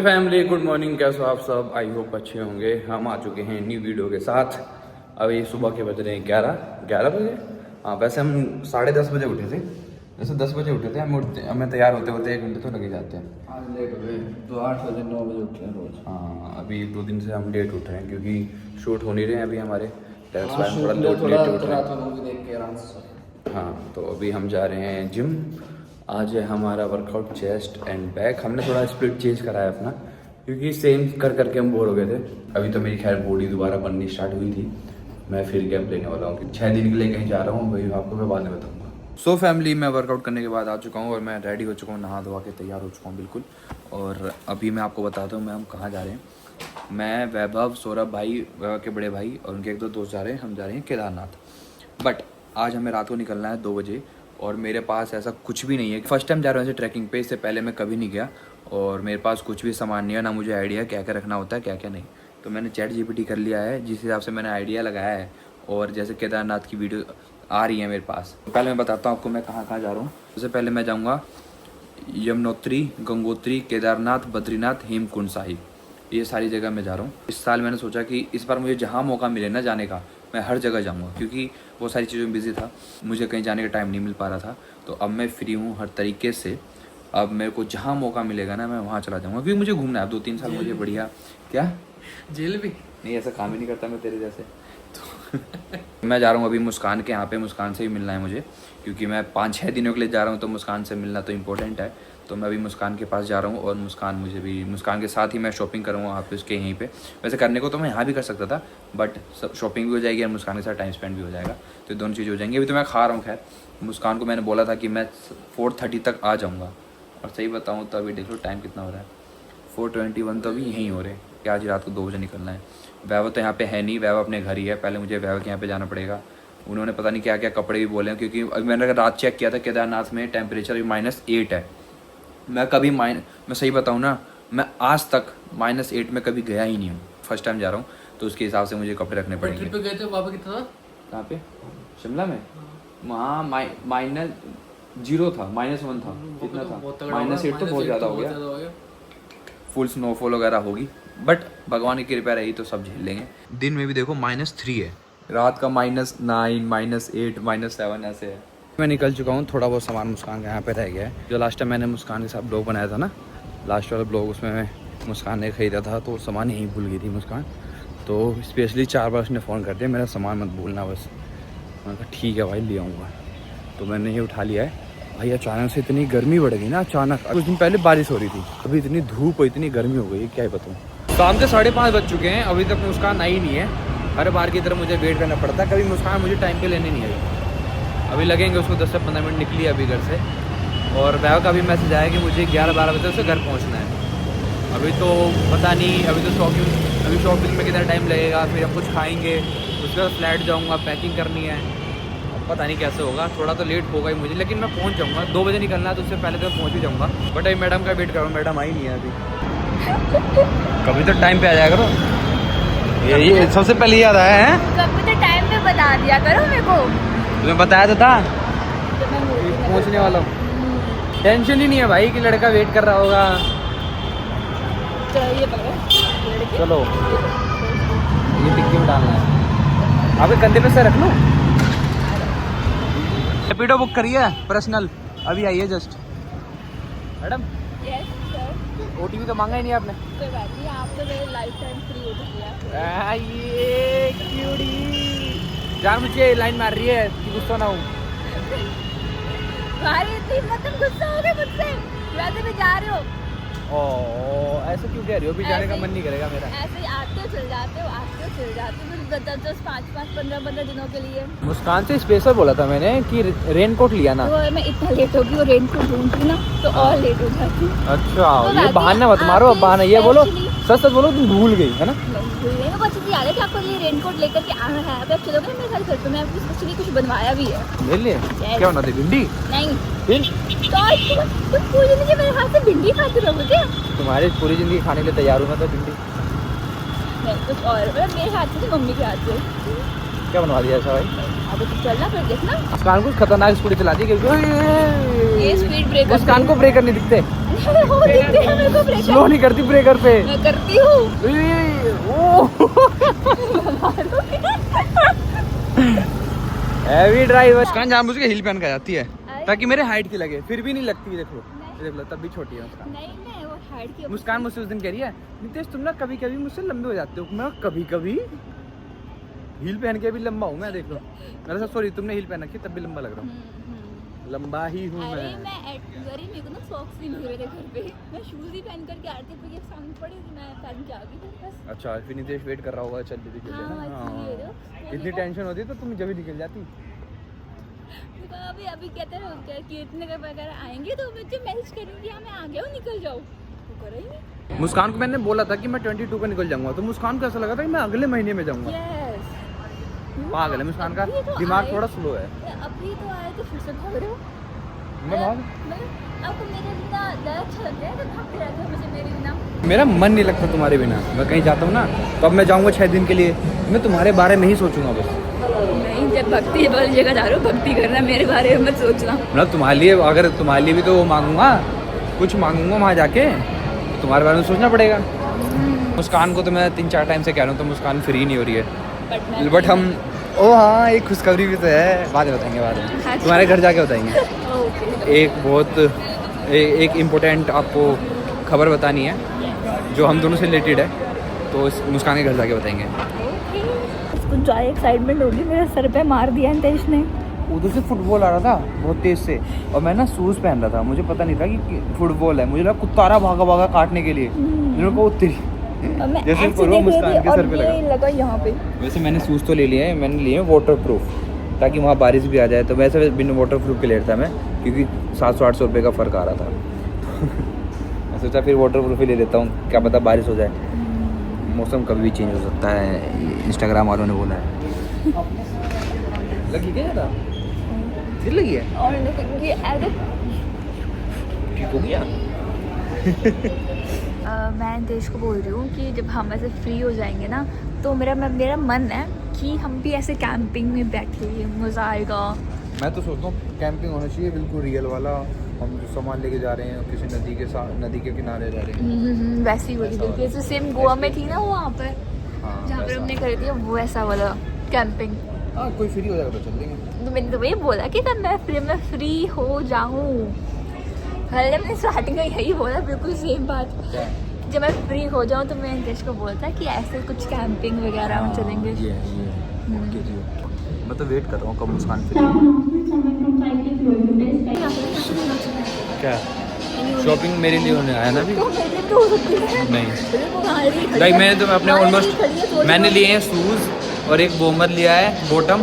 Family good morning, कैसे हो आप सब? आई होप अच्छे होंगे। हम आ चुके हैं न्यू वीडियो के साथ। अभी सुबह के बज रहे हैं 11 बजे। हाँ, वैसे हम 10:30 बजे उठे थे। वैसे 10 बजे उठे थे। हमें तैयार होते होते 1 घंटे तो लग ही जाते हैं। आज लेट हो गए तो 8 बजे 9 बजे उठ रहे हैं रोज। हाँ, अभी 2 दिन से हम लेट उठ रहे हैं क्योंकि शूट हो नहीं रहे हैं अभी हमारे। थोड़ा लेट उठ रहे हैं। हाँ, तो अभी हम जा रहे हैं जिम। आज है हमारा वर्कआउट चेस्ट एंड बैक। हमने थोड़ा स्प्लिट चेंज कराया अपना क्योंकि सेम कर करके हम बोर हो गए थे। अभी तो मेरी खैर बॉडी दोबारा बननी स्टार्ट हुई थी। मैं फिर गैप लेने वाला हूँ कि 6 दिन के लिए कहीं जा रहा हूँ, वही आपको मैं बाद में बताऊँगा। सो फैमिली, मैं वर्कआउट करने के बाद आ चुका हूँ और मैं रेडी हो चुका हूँ, नहा धोवा के तैयार हो चुका हूँ बिल्कुल। और अभी मैं आपको बताता हूँ हम कहाँ जा रहे हैं। मैं, वैभव, सौरभ भाई, वैभव के बड़े भाई और उनके 1-2 दोस्त जा रहे हैं। हम जा रहे हैं केदारनाथ। बट आज हमें रात को निकलना है 2 बजे और मेरे पास ऐसा कुछ भी नहीं है। फर्स्ट टाइम जा रहा हूँ ऐसे ट्रैकिंग पे, इससे पहले मैं कभी नहीं गया और मेरे पास कुछ भी सामान नहीं है, ना मुझे आइडिया क्या क्या रखना होता है क्या क्या नहीं। तो मैंने ChatGPT कर लिया है, जिस हिसाब से मैंने आइडिया लगाया है। और जैसे केदारनाथ की वीडियो आ रही है मेरे पास, तो पहले मैं बताता हूँ आपको मैं कहाँ कहाँ जा रहा हूँ। सबसे पहले मैं जाऊँगा यमुनोत्री, गंगोत्री, केदारनाथ, बद्रीनाथ, हेमकुंड साहिब। ये सारी जगह मैं जा रहा हूँ। इस साल मैंने सोचा कि इस बार मुझे जहाँ मौका मिले ना जाने का, मैं हर जगह जाऊँगा क्योंकि बहुत सारी चीज़ों में बिजी था, मुझे कहीं जाने का टाइम नहीं मिल पा रहा था। तो अब मैं फ्री हूँ हर तरीके से। अब मेरे को जहाँ मौका मिलेगा ना मैं वहाँ चला जाऊँगा क्योंकि मुझे घूमना है। अब 2-3 साल मुझे बढ़िया। क्या जेल भी नहीं, ऐसा काम ही नहीं करता मैं तेरे जैसे। तो मैं जा रहा हूँ अभी मुस्कान के यहाँ पे। मुस्कान से भी मिलना है मुझे क्योंकि मैं 5-6 दिनों के लिए जा रहा हूँ, तो मुस्कान से मिलना तो इम्पोर्टेंट है। तो मैं अभी मुस्कान के पास जा रहा हूँ और मुस्कान के साथ ही मैं शॉपिंग करूँगा वहाँ पे उसके यहीं पे। वैसे करने को तो मैं यहाँ भी कर सकता था, बट सब शॉपिंग भी हो जाएगी और मुस्कान के साथ टाइम स्पेंड भी हो जाएगा, तो दोनों चीज़ हो जाएंगी। अभी तो मैं खा रहा हूँ। खैर, मुस्कान को मैंने बोला था कि मैं 4:30 तक आ जाऊँगा और सही बताऊँ तो अभी देख लो टाइम कितना हो रहा है, 4:21 तो अभी यहीं हो रहे हैं कि आज रात को 2 बजे निकलना है। वैभव तो यहाँ पे है नहीं, वैभव अपने घर ही है। पहले मुझे वैभव के यहाँ पे जाना पड़ेगा। उन्होंने पता नहीं क्या क्या कपड़े भी बोले हैं क्योंकि अभी मैंने रात चेक किया था, केदारनाथ में टेम्परेचर -8 है। मैं सही बताऊँ ना, मैं आज तक -8 में कभी गया ही नहीं हूँ। फर्स्ट टाइम जा रहा हूँ, तो उसके हिसाब से मुझे कपड़े रखने पड़ेंगे। ट्रिप पे गए थे, वहाँ पे कितना था? कहाँ पे? शिमला में? वहाँ -0 था, -1 था। कितना था? -8 तो बहुत ज़्यादा हो गया। फुल स्नोफॉल वगैरह होगी, बट भगवान की कृपा रही तो सब झेल लेंगे। दिन में भी देखो -3 है, रात का -9, -8, -7 ऐसे है। मैं निकल चुका हूँ। थोड़ा बहुत सामान मुस्कान का यहाँ पे रह गया है। जो लास्ट टाइम मैंने मुस्कान के साथ ब्लॉग बनाया था ना, लास्ट वाला ब्लॉग, उसमें मैं मुस्कान ने खरीदा था तो सामान यहीं भूल गई थी मुस्कान। तो स्पेशली 4 बार उसने फ़ोन कर दिया, मेरा सामान मत भूलना बस। मैंने कहा ठीक है भाई, ले आऊँगा। तो मैंने ये उठा लिया है। भाई अचानक से इतनी गर्मी बढ़ गई ना, अचानक। कुछ दिन पहले बारिश हो रही थी, अभी इतनी धूप और इतनी गर्मी हो गई, क्या ही बताऊँ। शाम के 5:30 बज चुके हैं, अभी तक मुस्कान आई नहीं है। हर बार की तरह मुझे वेट करना पड़ता है, कभी मुस्कान मुझे टाइम पे लेने नहीं आई। अभी लगेंगे उसको 10 से 15 मिनट, निकली है अभी घर से। और वैभव का भी मैसेज आया कि मुझे 11-12 बजे उसे घर पहुँचना है। अभी तो पता नहीं, अभी शॉपिंग में कितना टाइम लगेगा, फिर हम कुछ खाएँगे, उसके बाद फ्लैट जाऊँगा, पैकिंग करनी है। पता नहीं कैसे होगा, थोड़ा तो लेट होगा ही मुझे, लेकिन मैं पहुंच जाऊंगा। 2 बजे निकलना है तो उससे पहले तो पहुंच ही जाऊंगा। बट अभी मैडम का वेट कर रहा हूँ, मैडम आई नहीं है अभी। कभी तो टाइम पे आ जाया करो, ये सबसे पहले याद आया है। कभी तो टाइम पे बता दिया करो मेरे को। तुम्हें बताया तो था पहुंचने वाला हूँ। टेंशन ही नहीं है भाई कि लड़का वेट कर रहा होगा। चलो ये टिक्की में डालना है, अभी कंधे पे से रख लो। रैपिडो बुक करी है पर्सनल, अभी आई है just. Madam yes sir. OTP तो मांगा ही नहीं आपने। कोई बात नहीं, आप तो मेरे लाइफ टाइम फ्री हो चुकी है। ये क्यूटी जान मुझे लाइन मार रही है कि गुस्सा ना हूँ। भाई इतनी मतलब गुस्सा हो गए मुझसे, वैसे भी जा रहे हो। ओह, ऐसे क्यों कह रही हो? अभी जाने का मन नहीं करेगा मेरा। ऐसे ही आते हो चल जाते हो, आते हो चल जाते हो, 10-10, 5-5, 15-15 दिनों के लिए। मुस्कान से स्पेशल बोला था मैंने कि रेनकोट लिया ना। तो मैं इतना लेट होगी, वो रेनकोट ढूंढती ना तो और लेट हो जाती। अच्छा, तो ये बहाना मत मारो। अब बहाना ये बोलो, सच बोलो, तुम भूल गई है ना। भूलने में कुछ याद है कि आपको ये रेनकोट लेकर के आना है। अब आप चलोगे ना मेरे घर पे, मैं आपके लिए कुछ बनवाया भी है। ले ले। क्या बना दे? भिंडी? नहीं फिर तुम पूरी जिंदगी मेरे हाथ से भिंडी खाते रहोगे क्या? तुम्हारी पूरी जिंदगी खाने के लिए तैयार हूँ मैं तो भिंडी। नहीं कुछ और, मतलब मेरे हाथ से, मम्मी के हाथ से। क्या बनवा दिया ऐसा भाई? अब तो चलना फिर देखना। मुस्कान कुछ खतरनाक स्कूटी चला दी क्योंकि ये स्पीड ब्रेकर मुस्कान को ब्रेकर नहीं दिखते, वो दिखते हैं मेरे को ब्रेकर। स्लो नहीं करती ब्रेकर पे। मैं करती हूँ। Heavy driver. मुस्कान जानबूझ के हिल पहन कर जाती है ताकि मेरे हाइट की लगे, फिर भी नहीं लगती। देखो देख लो, तब भी छोटी है मुस्कान। नहीं नहीं, वो हाइट की। मुस्कान मुझसे उस दिन कह रही है, नितेश तुम ना कभी कभी मुझसे लंबे हो जाते हो। मैं कभी कभी हील पहन के भी लंबा हूँ मैं, देख लो। मेरा सब सॉरी, तुमने हील पहन रखी तब भी लंबा लग रहा हूँ। लंबा ही हूँ अरे मैं। मेरे को ना सॉक्स नहीं मिल रहे थे घर पे, मैं शूज ही पहन करके आती थी, ये सामने पड़ी थी, मैं पहन के आ गई थी बस। अच्छा, फिर नितेश वेट कर रहा होगा, चल दीदी के लिए हाँ, ना। इसलिए हाँ। तो इतनी टेंशन होती तो तुम जब ही निकल जाती। तो अभी कहते रहो क्या कि इतने का वगैरह आएंगे तो मुझे मैसेज करूँगी, हाँ मैं आ गया हूँ, निकल जाओ, तो करो ही नहीं। मुस्कान को मैंने बोला था कि मैं 22 को निकल जाऊंगा, तो मुस्कान को ऐसा लगा था कि मैं अगले महीने में जाऊंगा। यस। पागल है मुस्कान का अभी तो दिमाग, आए- थोड़ा स्लो है। अभी तो आए तो फिर से भाग रहे हो। मैं भाग, आपको मेरे बिना ज़्यादा अच्छा लगता है तो भागते रहते हो मुझे मेरे बिना। मेरा मन नहीं लगता तुम्हारे बिना। मैं कहीं जाता हूँ ना तो अब मैं जाऊंगा 6 दिन के लिए, मैं तुम्हारे बारे में ही सोचूंगा बस। नहीं, जब भक्ति वाली जगह जा रहे हो भक्ति करना, मेरे बारे में मत सोचना। मतलब तुम्हारे लिए, अगर तुम्हारे लिए भी तो वो मांगूंगा, कुछ मांगूंगा वहाँ जाके, तो तुम्हारे बारे में सोचना पड़ेगा। मुस्कान को तो मैं 3-4 टाइम से कह रहा हूँ, तो मुस्कान फ्री नहीं हो रही है। बट हम, ओ हाँ, एक खुशखबरी भी तो है, बाद में बताएंगे, बाद में तुम्हारे घर जाके बताएंगे। एक बहुत एक इम्पोर्टेंट आपको खबर बतानी है जो हम दोनों से रिलेटेड है, तो मुस्कान के घर जाके बताएंगे। इसको जो एक्साइटमेंट होगी, मेरे सर पे मार दिया नितेश ने। उधर से फुटबॉल आ रहा था बहुत तेज से, और मैं ना शूज़ पहन रहा था, मुझे पता नहीं था कि फुटबॉल है। मुझे लगा कुत्ता भागा भागा काटने के लिए, मेरे को तेरी जैसे पूरा मुस्कान के सर पे लगा यहाँ पे। वैसे मैंने शूज़ तो ले लिए हैं, मैंने लिए हैं वाटर प्रूफ, ताकि वहाँ बारिश भी आ जाए। तो वैसे बिना वाटर प्रूफ के ले रहा था मैं, क्योंकि 700-800 रुपये का फ़र्क आ रहा था। मैं सोचा फिर वाटर प्रूफ ही ले लेता हूँ, क्या पता बारिश हो जाए। मौसम कभी भी चेंज हो सकता है, इंस्टाग्राम वालों ने बोला है। लगी क्या ज़्यादा? फिर लगी है? और ये ठीक हो गया। मैं देश को बोल रही हूँ कि जब हम ऐसे फ्री हो जाएंगे ना, तो मेरा मन है कि हम भी ऐसे कैंपिंग में बैठे, मज़ा आएगा। मैं तो सोचता हूँ कैंपिंग होना चाहिए बिल्कुल रियल वाला। हम जो सामान लेके जा रहे हैं, किसी नदी के किनारे जा रहे हैं, वैसी होगी बिल्कुल, जैसे सेम गोवा में थी ना वो वहाँ पर, हाँ, जहाँ पर वैसा। हमने करी थी वो ऐसा वाला कैंपिंग। हाँ, कोई फ्री हो जाएगा तो चल देंगे। तो मैंने तो वही बोला कि तब मैं फ्री हो जाऊँ, मैंने स्टार्टिंग में यही बोला, बिल्कुल सेम बात। क्या? जब मैं फ्री हो जाऊँ तो मैं देश को बोलता कि ऐसे कुछ कैंपिंग वगैरह में चलेंगे। मैं तो वेट कर रहा हूँ कब मुस्कान फ्री। क्या शॉपिंग मेरे लिए होने आया ना अभी? तो मेरे तो हो सकती है नहीं लाइक मैंने तो अपने ऑलमोस्ट मैंने लिए हैं शूज़, और एक बॉमर लिया है बॉटम,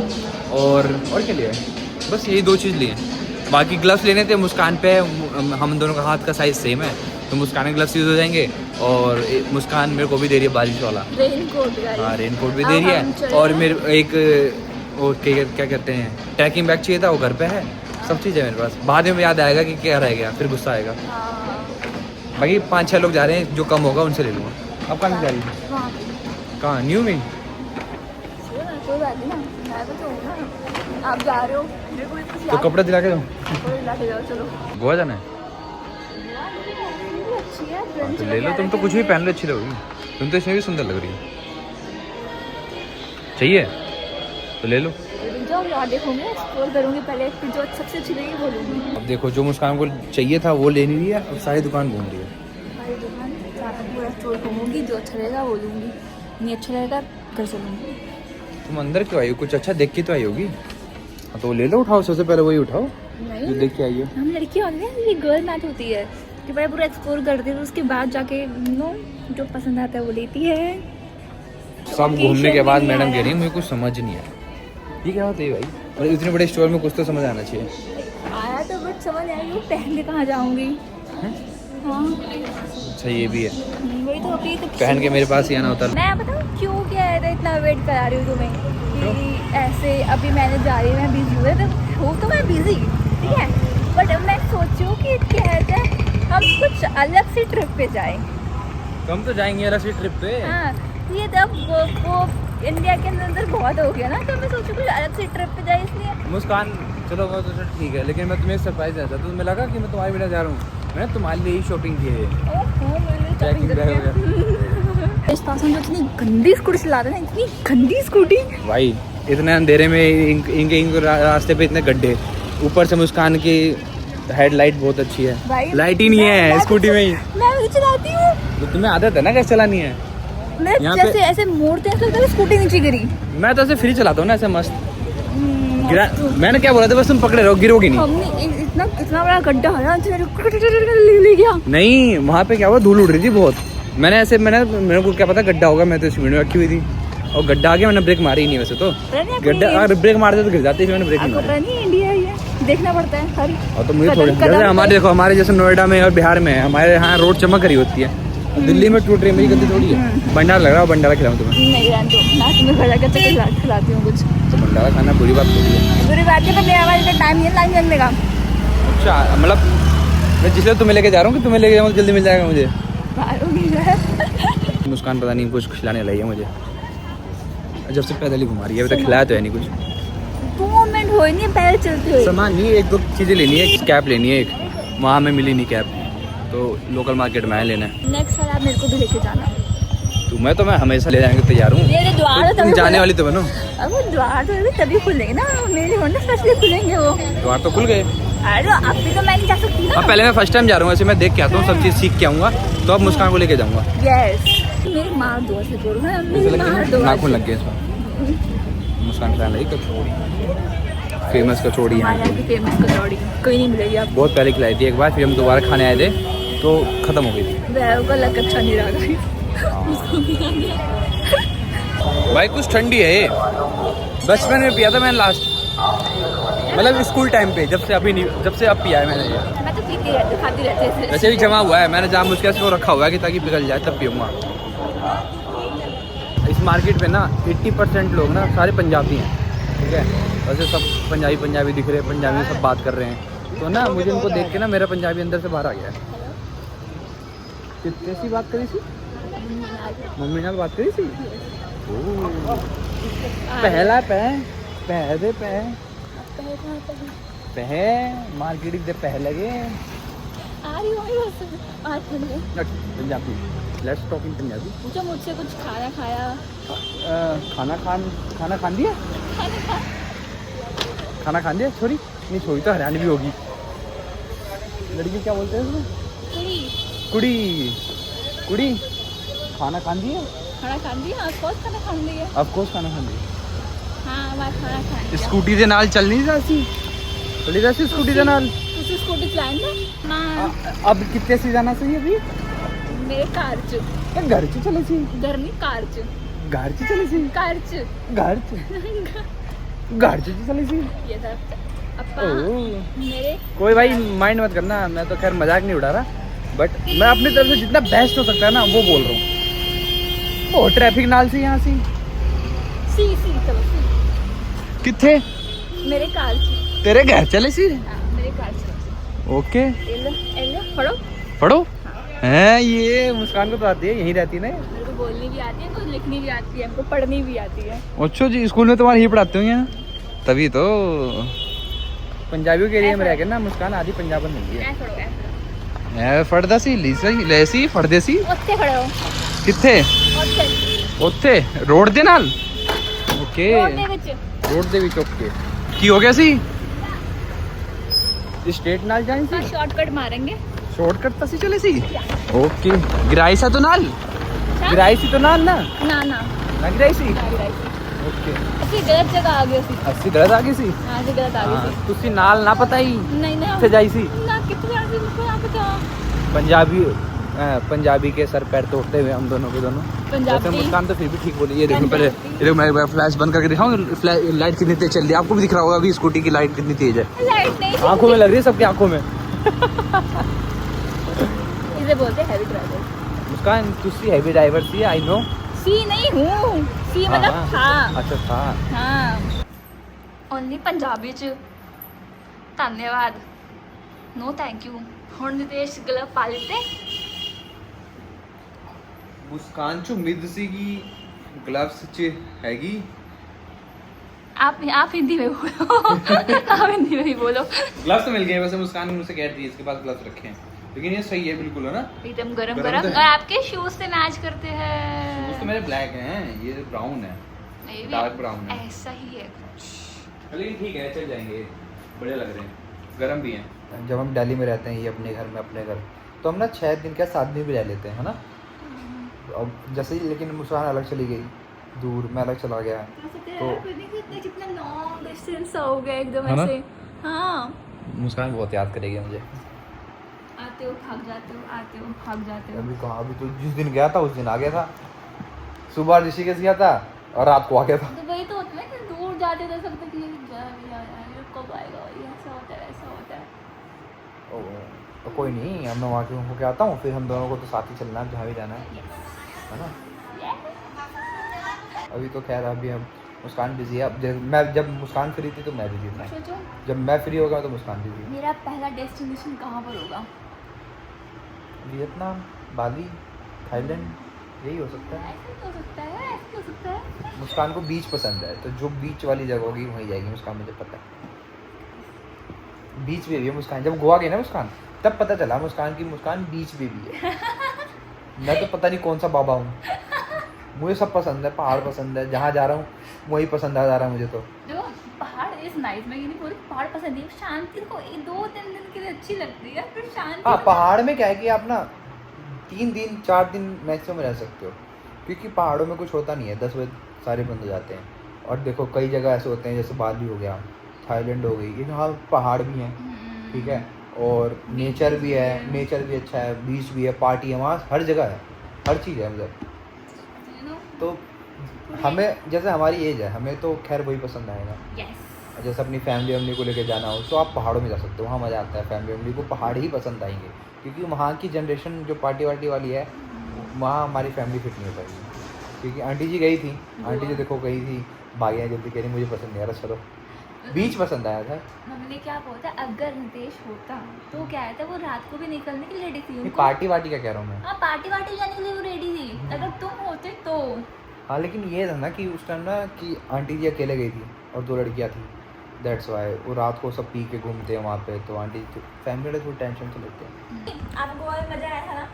और क्या लिया है? बस यही 2 चीज़ लिए हैं। बाकी ग्लव्स लेने थे, मुस्कान पे हम दोनों का हाथ का साइज़ सेम है, तो मुस्कान के ग्लव्स यूज़ हो जाएंगे। और मुस्कान मेरे को भी दे रही है बारिश वाला, हाँ रेन कोट भी दे रही है। और मेरे एक वो क्या कहते हैं, ट्रैकिंग बैग चाहिए था, वो घर पे है। सब चीज़ है मेरे पास, बाद में याद आएगा कि क्या रह गया, फिर गुस्सा आएगा। बाकी 5-6 लोग जा रहे हैं, जो कम होगा उनसे ले लूँगा। अब कहाँ जा रही है? कहाँ? न्यू में? आप जा रहे हो, तो कपड़े दिला के दो। चलो। गोवा जाना है? हाँ, तो ले लो, तुम तो कुछ भी पहन लो अच्छी लगेगी, तुम तो इसमें भी सुंदर लग रही है। चाहिए तो ले लो। जाओ यार, देखूंगी, एक्सप्लोर करूंगी पहले, फिर जो सबसे अच्छी लगी वो लूंगी। अब देखो, जो मुस्कान को चाहिए था वो ले नहीं रही है, अब सारी दुकान घूम रही है। सारी दुकान जाकर पूरा स्टोर घूमूंगी, जो अच्छा लगेगा वो लूंगी, नहीं अच्छा लगेगा घर चलूंगी। तुम अंदर क्यों आई हो? कुछ अच्छा देख के तो आई होगी। हाँ, तो वो ले लो, उठाओ, सबसे पहले वही उठाओ जो देख के आई हो। हम लड़कियां होती हैं, ये गर्ल मैथ होती है कि पहले पूरा एक्सप्लोर करती है, उसके बाद जाके नो जो पसंद आता है वो लेती है। सब घूमने के बाद मैडम कह रही है मुझे कुछ समझ नहीं आया। ये क्या होता है भाई? और इतने बड़े स्टोर में कुछ तो समझ आना चाहिए। आया तो बट समझ आएगी, वो पहन के कहाँ जाऊंगी। हाँ अच्छा, ये भी है, वही तो। अभी तो पहन के मेरे पास ही आना होता है। मैं बताऊँ क्यों क्या है, तो इतना वेट करा रही हूँ तुम्हें कि ऐसे अभी मैंने जा रही हूँ, मैं बिजी हूँ तो मैं बिजी, ठीक है, बट मैं सोची हूँ कि क्या है, हम कुछ अलग सी ट्रिप पे जाएं। हम तो जाएंगे अलग से ट्रिप पे। हाँ, ये तब वो इंडिया के अंदर बहुत हो गया ना, तो मैं सोचूं कुछ अलग से ट्रिप पे जाए, इसलिए। मुस्कान चलो वो तो ठीक है, लेकिन मैं तुम्हें सरप्राइज देता तो तुम्हें लगा कि मैं तुम्हारी बिना जा रहा हूँ। मैंने तुम्हारे लिए ही शॉपिंग की है। ओहो, मैंने पैकिंग shopping बैग करके। वगैरह। इस पास हम जो इतनी गंदी स्कूटी चलाते हैं ना, इतनी गंदी स्कूटी। भाई इतने अंधेरे में इनके रास्ते पे इतने गड्ढे, ऊपर से मुस्कान की हेडलाइट बहुत अच्छी है, भाई लाइट ही नहीं है स्कूटी में ही। मैं भी चलाती हूँ। तो तुम्हें आदत है ना कैसे चलानी है। मैं यहाँ जैसे पे- ऐसे मोड़ते हैं, ऐसा लगता है स्कूटी नीचे गिरी। मैं तो ऐसे फ्री चलाता हूँ ना, ऐसे मस्त। गिरा, मैंने क्या बोला था, बस तुम पकड़े रहो, गिरोगी नहीं। हमने इतना बड़ा गड्ढा है ना, ले गया। नहीं, वहाँ पे क्या हुआ, धूल उड़ रही थी बहुत। मेरे को क्या पता गड्ढा होगा, मैं तो स्पीड में रखी हुई थी और गड्ढा आगे, मैंने ब्रेक मारी ही नहीं वैसे तो। गड्ढा अगर ब्रेक मारते तो गिर जाती, मैंने ब्रेक नहीं मारी। नहीं, इंडिया ही है, देखना पड़ता है हर। और तो मुझे थोड़ी जैसे हमारे देखो, हमारे जैसे नोएडा में और बिहार में हमारे यहाँ रोड चमक रही होती है, दिल्ली में टूट रही, मेरी गलती थोड़ी है। भंडारा लग रहा है, भंडारा खिलाऊं तुम्हें? नहीं रहने दो ना, तुम्हें घर जाकर खिलाती हूँ कुछ। तो भंडारा खाना बुरी बात थोड़ी है। बुरी बात है, पर मेरा वाला टाइम नहीं है लाइन लगने का। अच्छा, मतलब मैं जिससे तुम्हें लेके जा रहा हूँ कि तुम्हें लेके जाऊँगा जल्दी मिल जाएगा मुझे। मुस्कान पता नहीं कुछ खिलाने लगी है मुझे, जब से पैदल ही घुमा रही है, अभी तक खिलाया तो है नहीं कुछ। 2 मिनट हो नहीं है पैदल चलते हुए। सामान नहीं, एक दो चीज़ें लेनी है, एक कैप लेनी है, एक वहाँ में मिली नहीं कैप, तो लोकल मार्केट में आया लेना है। नेक्स्ट साल आप मेरे को भी लेके जाना। तुम्हें तो मैं हमेशा ले जाने को तैयार हूँ। मेरे द्वार तुम जाने वाली तो बनो। अब वो द्वार तो तभी खुलेंगे ना, मेरे होने स्पेशली खुलेंगे वो। द्वार तो खुल गए। अरे अब भी तो मैं नहीं जा सकती ना। अब पहले मैं फर्स्ट टाइम जा रहा हूँ, ऐसे मैं देख के आता हूँ, सब चीज़ सीख के आऊँगा, तो अब मुस्कान को लेके जाऊँगा। यस, मेरी मार दो से जोड़ो है, मेरी मार दो। नाखून लग गए इसमें। मुस्कान खाने लगी कचौड़ी, फेमस कचौड़ी यहाँ यहाँ की फेमस कचौड़ी कोई नहीं मिलेगी आपको। बहुत पहले खिलाई थी एक बार, फिर हम दोबारा खाने आए थे तो ख़त्म हो गई थी। वह का लग अच्छा नहीं रहा। भाई कुछ ठंडी है ये, बचपन में पिया था मैंने लास्ट, मतलब स्कूल टाइम पे, जब से अब पिया है मैंने ये। मैं तो पीती रहती, खाती रहती है। वैसे भी जमा हुआ है, मैंने जहाँ मुश्किल से वो रखा हुआ है कि ताकि पिघल जाए तब पीऊँगा। इस मार्केट पे ना 80% लोग ना सारे पंजाबी हैं, ठीक है। वैसे सब पंजाबी दिख रहे हैं, पंजाबी सब बात कर रहे हैं, तो ना मुझे उनको देख के ना मेरा पंजाबी अंदर से बाहर आ गया है। कितने सी बात करी थी मम्मी ने, बात करी थी। पहला मार्केट दे पहले Punjabi. Let's talk in Punjabi. पूछो मुझसे कुछ खाना खाया। खाना खान दिया, खाना खान दिया। छोरी नहीं, छोरी तो हरियाणवी होगी, लड़की क्या बोलते हैं उसमें? कुड़ी। खाना खान दिया, खाना खान दिया, ऑफकोर्स खाना खान दिया। ऑफकोर्स खाना खान दिया। हाँ, मैं खाना खान दिया। स्कूटी के नाल चल नहीं जाती, चली जाती स्कूटी के नाल। तुसी स्कूटी चलाएंगे ना? अब कितने से जाना चाहिए अभी? मेरे कार च घर च चले सी, घर नहीं कार च घर च चले सी, कार च घर च चले सी। ये था अपा ओह। मेरे। कोई भाई माइंड मत करना, मैं तो खैर मजाक नहीं उड़ा रहा, बट मैं अपनी तरफ से जितना बेस्ट हो सकता है ना वो बोल रहा हूँ। बहुत ट्रैफिक नाल से यहाँ से सी चलो सी। किथे? मेरे कार च। तेरे घर चले सी। हाँ, मेरे कार च। ओके, एलो पढ़ो। पढ़ो। हैं, ये मुस्कान को तो आती है, यहीं रहती है ना। मेरे को बोलनी भी आती है, कुछ लिखनी भी आती है, हमको पढ़नी भी आती है। अच्छा जी, स्कूल में तुम्हारे ही पढ़ाते होंगे यहाँ, तभी तो। पंजाबियों के एरिया में रह के ना मुस्कान आधी पंजाबन मिल गई ऐ पढ़ो, ऐ पढ़ो। है। फड़दा सी लेसी फड़दे सी। ਉੱਥੇ खड़े हो। किथे? ਉੱਥੇ ਉੱਥੇ रोड ਦੇ ਨਾਲ। ओके, रोड ਦੇ ਵਿੱਚ। रोड ਦੇ ਵਿੱਚ। ओके, ਕੀ ਹੋ ਗਿਆ ਸੀ? स्टेट नाल जानी हाँ, सी, शॉर्टकट मारेंगे। शॉर्टकट तसी चले सी। ओके, गिराई सा तो नाल, गिराई सी तो नाल ना ना ना ना गिराई सी। ਅਸੀਂ ओके, ਗਲਤ ਜਗ੍ਹਾ ਆ ਗਏ ਸੀ। अस्सी गलत आ गई सी। ਹਾਂ, ਅਸੀਂ ਗਲਤ ਆ ਗਏ हाँ, ਸੀ। तुसी नाल ना पता ही नहीं नहीं किथे जाई सी। ना कितने जाने से मुझको यहाँ पता। पंजाबी के सर पैर तोड़ते हुए हम दोनों के दोनों। पंजाबी। वैसे मुस्कान तो फिर भी ठीक बोली। ये देखो पहले, ये देखो मैं फ्लैश बंद करके दिखाऊं, लाइट कितनी तेज चल रही है, आपको भी दिख रहा होगा अभी स्कूटी की लाइट कितनी तेज है। लाइट नहीं थी। आंखों में लग रही है, सबकी आंखों में। इसे बोलते हैवी ड्राइवर। मुस्कान तुसी हैवी ड्राइवर सी, आई नो। सी नहीं हूँ, सी मतलब था। अच्छा था। हाँ, ओनली पंजाबी च धन्यवाद, नो थैंक यू। हुण नितेश गलव पा लिते। मुस्कान चो उम्मीद सी कि ग्लव्स च हैगी। आप हिंदी में बोलो आप हिंदी में ही बोलो। ग्लव्स तो मिल गए, वैसे मुस्कान मुझसे कह रही है इसके पास ग्लव्स रखे हैं, लेकिन ये सही है बिल्कुल, है ना? एकदम गरम गरम गरम। तो है। और आपके शूज से मैच करते हैं। शूज तो मेरे ब्लैक हैं, ये ब्राउन है, नहीं, डार्क ब्राउन है, ऐसा ही है। लेकिन ठीक है चल जाएंगे, बढ़िया लग रहे हैं, गरम भी हैं। जब हम दिल्ली में रहते हैं, ये अपने घर में अपने घर, तो हम ना 6 दिन का 7 दिन भी रह लेते हैं, है ना? अब जैसे ही लेकिन मुस्कान अलग चली गई दूर, मैं अलग चला गया, तो कितना लॉन्ग डिस्टेंस हो गया एकदम है ना? ऐसे। हाँ, मुस्कान बहुत याद करेगी मुझे। आते हो भाग जाते हो, आते हो भाग जाते हो। अभी कहाँ, अभी तो जिस दिन गया था उस दिन आ गया था, सुबह ऋषिकेश गया था और रात को आ गया था। तो वही तो होता है कि दूर जाते तो सकते कि कब आएगा, ये ऐसा होता है ऐसा होता है। तो कोई नहीं, अब मैं वहाँ के होके आता हूँ, फिर हम दोनों को तो साथ ही चलना है जहाँ भी जाना है ना? अभी तो खैर अभी हम मुस्कान बिजी है, अब मैं जब मुस्कान फ्री थी तो मैं बिजी था, सोचो जब मैं फ्री हो गया तो मुस्कान बिजी। मेरा पहला डेस्टिनेशन कहाँ पर होगा? वियतनाम, बाली, थाईलैंड, यही हो सकता है। ऐसे हो सकता है, ऐसे हो सकता है। मुस्कान को बीच पसंद है, तो जो बीच वाली जगह होगी वहीं जाएगी मुस्कान, मुझे पता है। बीच बेबी है मुस्कान, जब गोवा गई ना मुस्कान, तब पता चला मुस्कान की मुस्कान बीच बेबी है। मैं तो पता नहीं कौन सा बाबा हूँ, मुझे सब पसंद है, पहाड़ पसंद है, जहाँ जा रहा हूँ वही पसंद आ जा रहा है मुझे। तो देखो पहाड़ इज नाइस, मैं ये नहीं बोल रही पहाड़ पसंद है, शांति को 2-3 दिन के लिए अच्छी लगती है, फिर शांति। हाँ, पहाड़ में क्या है कि आप ना 3 दिन 4 दिन मैक्सिमम रह सकते हो, क्योंकि पहाड़ों में कुछ होता नहीं है, 10 बजे सारे बंद हो जाते हैं। और देखो कई जगह ऐसे होते हैं, जैसे बाली हो गया, थाईलैंड हो गई, यहाँ पहाड़ भी हैं, ठीक है, और नेचर भी है, नेचर भी अच्छा है, बीच भी है, पार्टी है, वहाँ हर जगह है, हर चीज़ है मतलब। तो हमें, जैसे हमारी एज है, हमें तो खैर वही पसंद आएगा। यस, जैसे अपनी फैमिली को लेके जाना हो तो आप पहाड़ों में जा सकते हो, वहाँ मज़ा आता है, फैमिली को पहाड़ ही पसंद आएंगे, क्योंकि वहाँ की जनरेशन जो पार्टी वार्टी वाली है, वहाँ हमारी फैमिली फिट नहीं हो पाएगी। क्योंकि आंटी जी गई थी, आंटी जी देखो गई थी, भागिया जल्दी कह रही मुझे पसंद नहीं आ रहा, चलो बीच पसंद आया था। मम्मी ने क्या बोला था, अगर नितेश होता तो क्या है था, वो रात को भी निकलने के लिए रेडी थी। उनको पार्टी वार्टी का कह रहा हूँ मैं। हाँ, पार्टी वार्टी जाने के लिए वो रेडी थी, अगर तुम होते तो। हाँ, लेकिन ये था ना कि उस टाइम ना कि आंटी जी अकेले गई थी और 2 लड़कियाँ थी, दैट्स वाई वो रात को सब पी के घूमते हैं वहाँ पे, तो आंटी फैमिली वाले थोड़ी टेंशन तो लेते हैं। आपको गोवा में मज़ा आया था ना?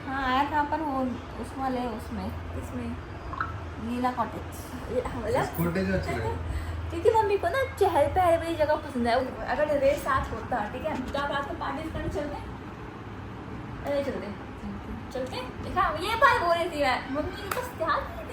हाँ आया था, पर वो उस वाले उसमें इसमें नीला कॉटेज, क्योंकि मम्मी को ना चहल पहल वाली जगह पसंद है। अगर रेस साथ होता, ठीक है, तो आप रात को पार्टी करने चलते? अरे चलते देखा, ये बात बोल रही थी मैं, मम्मी को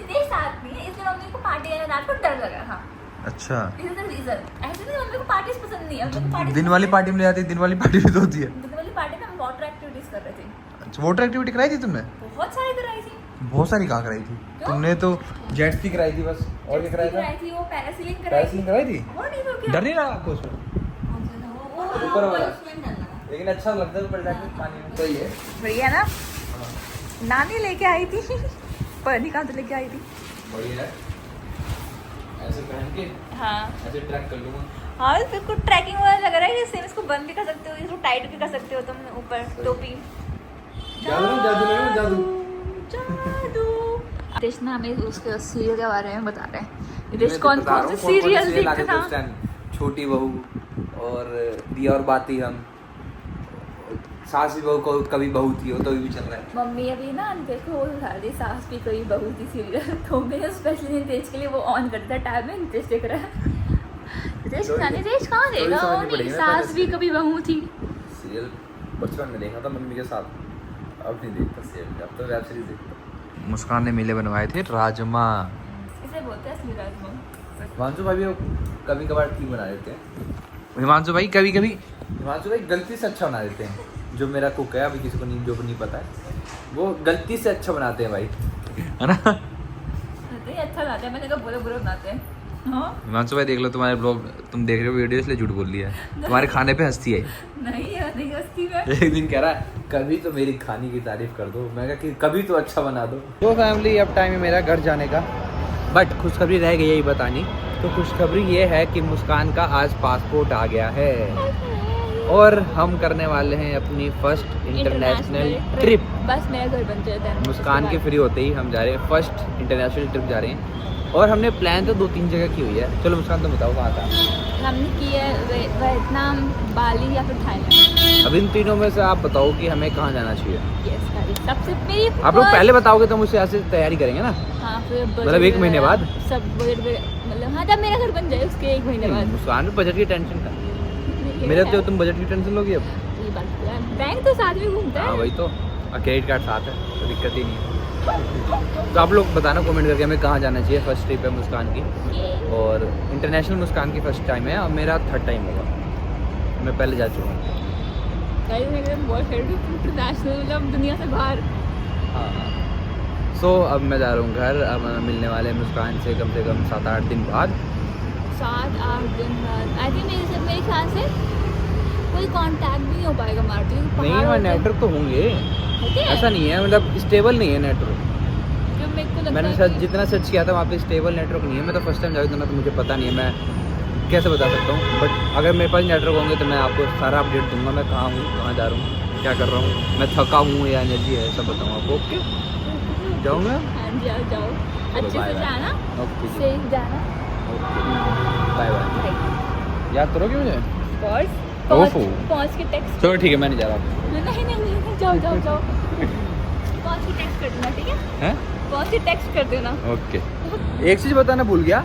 रेस साथ नहीं है, इसलिए मम्मी को पार्टी करने रात को डर लगा था। अच्छा, रीजन ऐसे नहीं, मम्मी को पार्टी पसंद नहीं है। दिन वाली पार्टी में ले जाती है, दिन वाली पार्टी भी तो होती है। दिन वाली पार्टी में हम वाटर एक्टिविटीज कर रहे थे। अच्छा, वाटर एक्टिविटी कराई थी तुमने? बहुत सारी कराई थी। बहुत सारी कहाँ कराई थी तुमने? तो जेट स्की कराई थी बस, और क्या कराया था? कराई थी, वो पैरासीलिंग पैरासीलिंग कराई थी। वो नहीं तो क्या डर नहीं लगा आपको उसमें? ऊपर वाला। लेकिन अच्छा लगता है ऊपर जाके पानी में। सही है, बढ़िया ना? नानी लेके आई थी, पर नहीं कहाँ तो लेके आई थी। बढ़िया है, ऐसे पहन के हाँ ऐसे ट्रैक कर लूँगा। हाँ, बिल्कुल ट्रैकिंग वाला लग रहा है, जैसे इसको बंद भी कर सकते हो, इसको टाइट भी कर सकते हो तुम ऊपर टोपी। जादू जादू जादू जादू। नितेश ना हमें उसके सीरियल के बारे में बता रहे हैं। नितेश कौन कौन से सीरियल देखते था? छोटी बहू और दिया और बाती, हम सास भी बहू को कभी बहू थी, वो तो भी चल रहा है। मम्मी अभी ना नितेश को दिखा रही, सास भी कोई बहू थी सीरियल, तो मैं स्पेशली नितेश के लिए वो ऑन करता है, टाइम में नितेश देख रहा है। नितेश कहाँ देगा, वो नहीं, सास भी कभी बहू थी। सीरियल बचपन में देखा था मम्मी के साथ, अब नहीं देखता सीरियल, अब तो वेब सीरीज देखता। मुस्कान ने मेले बनवाए थे राजमा, इसे बोलते हैं असली राजमा। हिमांशु भाई भी कभी कभार ठीक बना देते हैं। हिमांशु भाई कभी कभी, हिमांशु भाई गलती से अच्छा बना देते हैं। जो मेरा कुक है, अभी किसी को नहीं, जो नहीं पता है, वो गलती से अच्छा बनाते हैं भाई, है ना? अच्छा बनाते हैं, मैंने कहा बुरे बुरे बनाते हैं। हाँ हिमांशु भाई देख लो, तुम्हारे ब्लॉग तुम देख रहे हो वीडियो, इसलिए झूठ बोल लिया है, तुम्हारे खाने पे हंसती है। नहीं हंसती मैं। एक दिन कह रहा है कभी तो मेरी खाने की तारीफ कर दो, मैं कहा कि कभी तो अच्छा बना दो। तो फैमिली, अब टाइम है मेरा घर जाने का, बट खुशखबरी रह गई यही बतानी। तो खुशखबरी ये है कि मुस्कान का आज पासपोर्ट आ गया है। और हम करने वाले हैं अपनी फर्स्ट इंटरनेशनल ट्रिप। बस मेरा घर बन जाता है। मुस्कान के फ्री होते ही हम जा रहे हैं, फर्स्ट इंटरनेशनल ट्रिप जा रहे हैं। और हमने प्लान तो 2-3 जगह की हुई है। चलो मुस्कान तुम बताओ कहाँ था? हमने की है वियतनाम, बाली या फिर थाईलैंड। अब इन तीनों में से आप बताओ कि हमें कहाँ जाना चाहिए। यस गाइस, सबसे मेरी आप लोग पहले बताओगे तो मुझसे ऐसे तैयारी करेंगे ना। हाँ, फिर मतलब 1 महीने बाद सब मतलब हाँ, जब मेरा घर बन जाए उसके 1 महीने बाद। मुस्कान में बजट की टेंशन था। मेरे तो तुम बजट की टेंशन लोगी अब। ये बात तो है, बैंक तो साथ में घूमता है। हाँ वही तो, क्रेडिट कार्ड साथ है तो दिक्कत ही नहीं है। तो आप लोग बताना कमेंट करके हमें कहाँ जाना चाहिए। फर्स्ट ट्रिप है मुस्कान की, और इंटरनेशनल मुस्कान की फर्स्ट टाइम है और मेरा 3rd टाइम होगा। मैं पहले जा चुका हूँ। गाइस मैं एकदम बहुत इंटरनेशनल, मतलब दुनिया से बाहर। हाँ हाँ। सो अब मैं जा रहा हूँ घर। अब हमें मिलने वाले हैं मुस्कान से कम 7-8 दिन बाद। 7-8 दिन बाद आई थिंक मेरे ख्याल से कोई कांटेक्ट भी नहीं हो पाएगा मार्टी। नहीं वहाँ नेटवर्क तो होंगे, ऐसा नहीं है, मतलब स्टेबल नहीं है नेटवर्क। मैंने जितना सर्च किया था वहाँ पे स्टेबल नेटवर्क नहीं है। मैं तो फर्स्ट टाइम जा रहा था तो मुझे पता नहीं है, मैं कैसे बता सकता हूँ। बट अगर मेरे पास नेटवर्क होंगे तो मैं आपको सारा अपडेट दूंगा। मैं कहाँ हूँ, कहाँ जा रहा हूँ, क्या कर रहा हूँ, मैं थका हूँ या एनर्जी है, सब बताऊँगा आपको। ओके जाऊँगा। हाँ जाओ अच्छे से जाना, ओके सेफ जाना। Bye bye. याद करोगे मुझे? पहुँच के टेक्स्ट। चलो ठीक है, मैं नहीं जा रहा। नहीं जाओ पहुँच के टेक्स्ट कर देना, ठीक है? हैं? पहुँच के टेक्स्ट कर देना। ओके। एक चीज़ बताना भूल गया,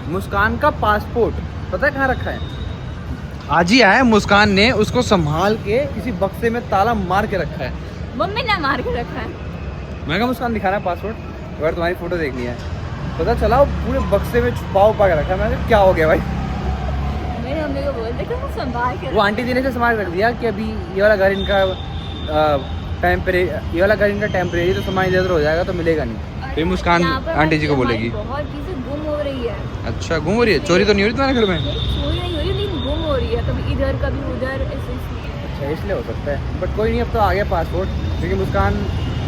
मुस्कान का पासपोर्ट पता है कहाँ रखा है? आज ही आया मुस्कान ने उसको संभाल के किसी बक्से में ताला मार के रखा है। मम्मी ने मार के रखा है। मैं कहा मुस्कान दिखाना पासपोर्ट, अगर तुम्हारी फोटो देखनी है। पता चला वो पूरे बक्से में छुपा के रखा है। मैंने कहा क्या हो गया भाई? मेरी मम्मी को बोल दे कि वो संभाल के वो आंटी जी ने से संभाल रख दिया कि अभी ये वाला घर इनका टेम्परेरी तो सामान इधर हो जाएगा तो मिलेगा नहीं। फिर मुस्कान आंटी जी को बोलेगी बहुत चीजें गुम हो रही है। अच्छा गुम हो रही है? चोरी तो नहीं हो रही तुम्हारे घर में? चोरी नहीं हो रही लेकिन गुम हो रही है, कभी इधर कभी उधर, इसलिए। अच्छा इसलिए हो सकता है, बट कोई नहीं, अब तो आ गया पासपोर्ट। क्योंकि मुस्कान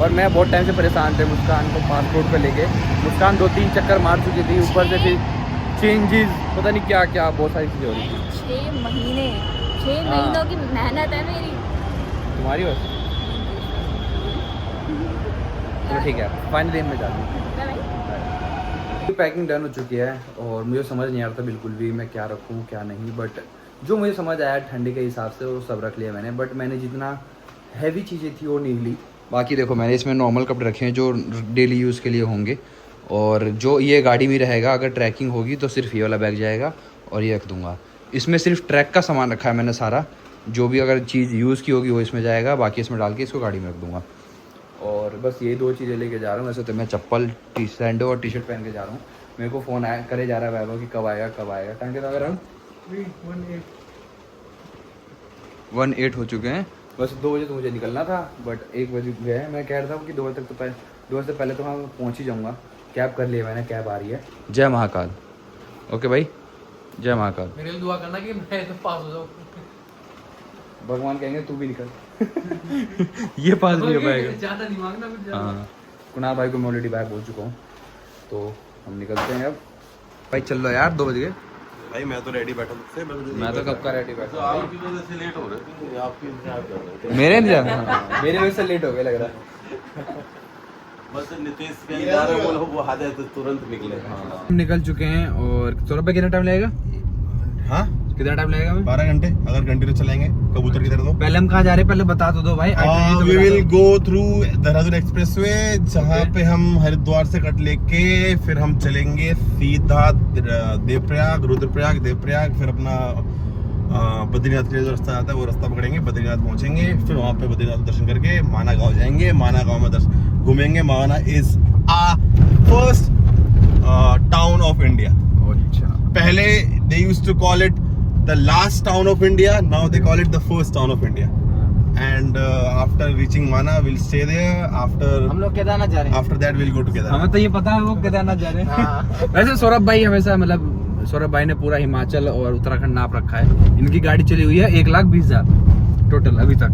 और मैं बहुत टाइम से परेशान थे मुस्कान को पासपोर्ट पे लेके। मुस्कान 2-3 चक्कर मार चुकी थी, ऊपर से फिर चेंजेस पता नहीं क्या क्या बहुत सारी चीज़ें हो रही थी। 6 महीनों की मेहनत है मेरी। तुम्हारी बस चलो ठीक है, फाइनली मैं जाता हूँ। पैकिंग डन हो चुकी है और मुझे समझ नहीं आ रहा था बिल्कुल भी मैं क्या रखूँ क्या नहीं, बट जो मुझे समझ आया ठंडी के हिसाब से वो सब रख लिया मैंने। बट मैंने जितना हैवी चीज़ें थी वो नहीं ली। बाकी देखो मैंने इसमें नॉर्मल कपड़े रखे हैं जो डेली यूज़ के लिए होंगे, और जो ये गाड़ी में रहेगा अगर ट्रैकिंग होगी तो सिर्फ ये वाला बैग जाएगा और ये रख दूँगा। इसमें सिर्फ ट्रैक का सामान रखा है मैंने सारा, जो भी अगर चीज़ यूज़ की होगी वो इसमें जाएगा, बाकी इसमें डाल के इसको गाड़ी में रख दूँगा। और बस ये 2 चीज़ें लेके जा रहा हूँ। वैसे तो मैं चप्पल सैंडो और टी-शर्ट पहन के जा रहा हूँ। मेरे को फ़ोन आया करे जा रहा है वैभव कि कब आएगा। टाइम के अगर हम 1:08 हो चुके हैं। बस 2 बजे तो मुझे निकलना था, बट 1 बजे गए। मैं कह रहा था कि 2 बजे तक तो 2 बजे से पहले तो मैं पहुँच ही जाऊँगा। कैब कर लिया मैंने, कैब आ रही है। जय महाकाल। ओके भाई, जय महाकाल। मेरे लिए दुआ करना कि मैं तो पास हो जाऊँ। भगवान कहेंगे तू भी निकल। ये पास नहीं हो पाएगा। ज़्यादा नहीं मांगना कुछ ज़्यादा। हाँ, कुणाल भाई को मैं ऑलरेडी बैग बोल चुका हूँ, तो हम निकलते हैं अब। भाई चल लो यार, 2 बज गए। भाई मैं तो रेडी बैठा था। मैं तो कब का रेडी बैठा। आपकी वजह से लेट हो रहे थे, आपकी इंतजार कर रहे थे। मेरे इंतजार मेरे वजह से लेट हो गए लग रहा है। बस नितेश के इंतजार में वो आ जाए तो तुरंत निकले। हम निकल चुके हैं। और सौरभ भाई कितना टाइम लगेगा? हाँ कितना टाइम लगेगा हमें? 12 घंटे अगर कंटिन्यू चलेंगे। कबूतर की तरह दो। पहले हम कहाँ जा रहे हैं पहले बता तो दो भाई। We will go through Dehradun expressway, जहाँ पे हम हरिद्वार से कट लेके फिर हम चलेंगे सीधा देवप्रयाग, रुद्रप्रयाग, देवप्रयाग, फिर अपना बद्रीनाथ के लिए जो रास्ता आता है वो रास्ता पकड़ेंगे, बद्रीनाथ पहुंचेंगे, फिर वहाँ पे बद्रीनाथ दर्शन करके माना गाँव जाएंगे। माना गाँव में दर्शन घूमेंगे। Mana is first town of India. अच्छा, पहले they used to call it the last town of India, now they call it the first town of India. And after reaching Mana, we'll stay there. हम लोग केदारनाथ जा रहे हैं। After that, we'll go to Kedarnath. हमें तो ये पता है वो केदारनाथ जा रहे हैं। वैसे सौरभ भाई हमेशा मतलब सौरभ भाई ने पूरा हिमाचल और उत्तराखंड नाप रखा है। इनकी गाड़ी चली हुई है 1,20,000 टोटल अभी तक।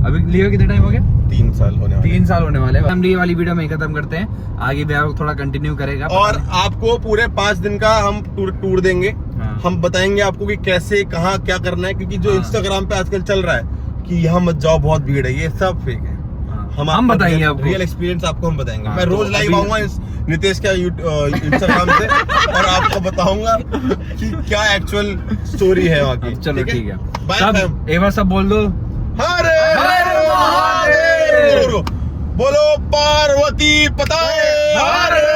अभी लिए कितना टाइम हो गया? 3 साल होने वाले। 3 साल होने वाले। हम ये वाली वीडियो में खत्म करते हैं, आगे भी थोड़ा कंटिन्यू करेगा। और आपको पूरे 5 दिन का हम टूर देंगे। हाँ। हम बताएंगे आपको कि कैसे कहाँ क्या करना है, क्योंकि जो हाँ। इंस्टाग्राम पे आजकल चल रहा है कि यहाँ मत जाओ बहुत भीड़ है, ये सब फेक है। हम बताएंगे आपको रियल एक्सपीरियंस आपको हम बताएंगे। हाँ, मैं रोज तो लाइव अभी- आऊंगा नितेश का इंस्टाग्राम से और आपको बताऊंगा कि क्या एक्चुअल स्टोरी है वहाँ की। चलो ठीक है, बाय सब फैम। एक बार सब बोल दो। हरे हरे महादेव, बोलो पार्वती पताए हरे